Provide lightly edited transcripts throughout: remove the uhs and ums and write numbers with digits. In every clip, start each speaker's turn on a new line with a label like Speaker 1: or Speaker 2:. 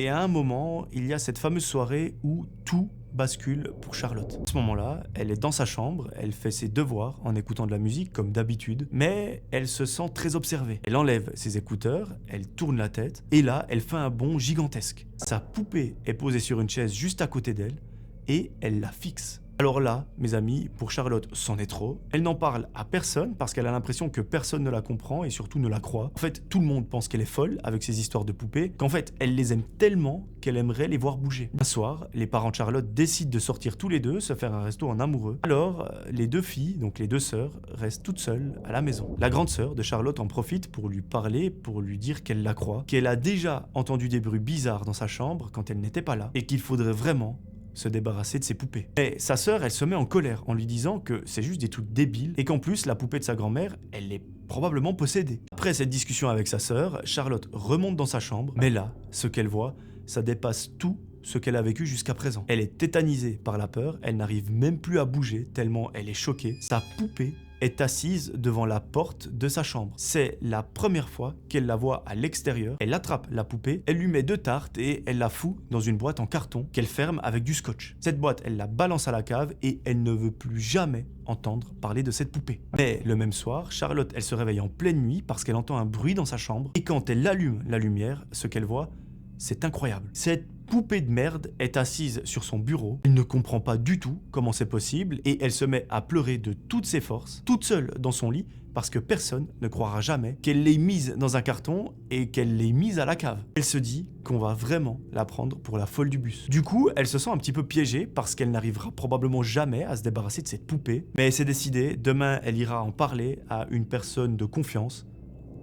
Speaker 1: Et à un moment, il y a cette fameuse soirée où tout bascule pour Charlotte. À ce moment-là, elle est dans sa chambre, elle fait ses devoirs en écoutant de la musique comme d'habitude, mais elle se sent très observée. Elle enlève ses écouteurs, elle tourne la tête, et là, elle fait un bond gigantesque. Sa poupée est posée sur une chaise juste à côté d'elle, et elle la fixe. Alors là, mes amis, pour Charlotte, c'en est trop. Elle n'en parle à personne parce qu'elle a l'impression que personne ne la comprend et surtout ne la croit. En fait, tout le monde pense qu'elle est folle avec ses histoires de poupées, qu'en fait, elle les aime tellement qu'elle aimerait les voir bouger. Un soir, les parents de Charlotte décident de sortir tous les deux, se faire un resto en amoureux. Alors, les deux filles, donc les deux sœurs, restent toutes seules à la maison. La grande sœur de Charlotte en profite pour lui parler, pour lui dire qu'elle la croit, qu'elle a déjà entendu des bruits bizarres dans sa chambre quand elle n'était pas là, et qu'il faudrait vraiment se débarrasser de ses poupées. Mais sa sœur, elle se met en colère en lui disant que c'est juste des trucs débiles et qu'en plus, la poupée de sa grand-mère, elle est probablement possédée. Après cette discussion avec sa sœur, Charlotte remonte dans sa chambre, mais là, ce qu'elle voit, ça dépasse tout ce qu'elle a vécu jusqu'à présent. Elle est tétanisée par la peur, elle n'arrive même plus à bouger tellement elle est choquée. Sa poupée est assise devant la porte de sa chambre. C'est la première fois qu'elle la voit à l'extérieur. Elle attrape la poupée, elle lui met 2 tartes et elle la fout dans une boîte en carton qu'elle ferme avec du scotch. Cette boîte, elle la balance à la cave et elle ne veut plus jamais entendre parler de cette poupée. Mais le même soir, Charlotte, elle se réveille en pleine nuit parce qu'elle entend un bruit dans sa chambre et quand elle allume la lumière, ce qu'elle voit, c'est incroyable. Cette poupée de merde est assise sur son bureau. Elle ne comprend pas du tout comment c'est possible et elle se met à pleurer de toutes ses forces, toute seule dans son lit, parce que personne ne croira jamais qu'elle l'ait mise dans un carton et qu'elle l'ait mise à la cave. Elle se dit qu'on va vraiment la prendre pour la folle du bus. Du coup, elle se sent un petit peu piégée parce qu'elle n'arrivera probablement jamais à se débarrasser de cette poupée. Mais elle s'est décidée, demain elle ira en parler à une personne de confiance,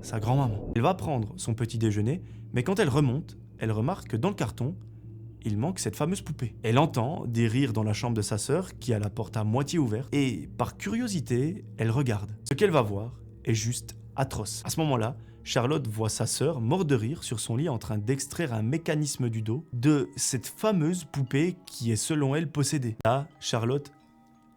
Speaker 1: sa grand-maman. Elle va prendre son petit déjeuner, mais quand elle remonte, elle remarque que dans le carton, il manque cette fameuse poupée. Elle entend des rires dans la chambre de sa sœur qui a la porte à moitié ouverte et par curiosité, elle regarde. Ce qu'elle va voir est juste atroce. À ce moment-là, Charlotte voit sa sœur morte de rire sur son lit en train d'extraire un mécanisme du dos de cette fameuse poupée qui est selon elle possédée. Là, Charlotte,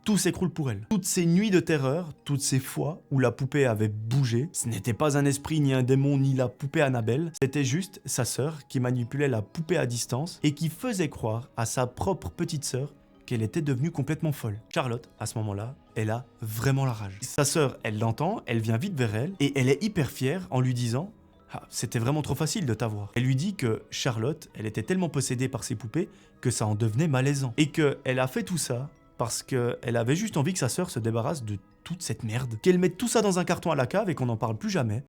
Speaker 1: tout s'écroule pour elle. Toutes ces nuits de terreur, toutes ces fois où la poupée avait bougé, ce n'était pas un esprit, ni un démon, ni la poupée Annabelle, c'était juste sa sœur qui manipulait la poupée à distance et qui faisait croire à sa propre petite sœur qu'elle était devenue complètement folle. Charlotte, à ce moment-là, elle a vraiment la rage. Sa sœur, elle l'entend, elle vient vite vers elle et elle est hyper fière en lui disant « Ah, c'était vraiment trop facile de t'avoir ». Elle lui dit que Charlotte, elle était tellement possédée par ses poupées que ça en devenait malaisant et qu'elle a fait tout ça parce qu'elle avait juste envie que sa sœur se débarrasse de toute cette merde, qu'elle mette tout ça dans un carton à la cave et qu'on n'en parle plus jamais.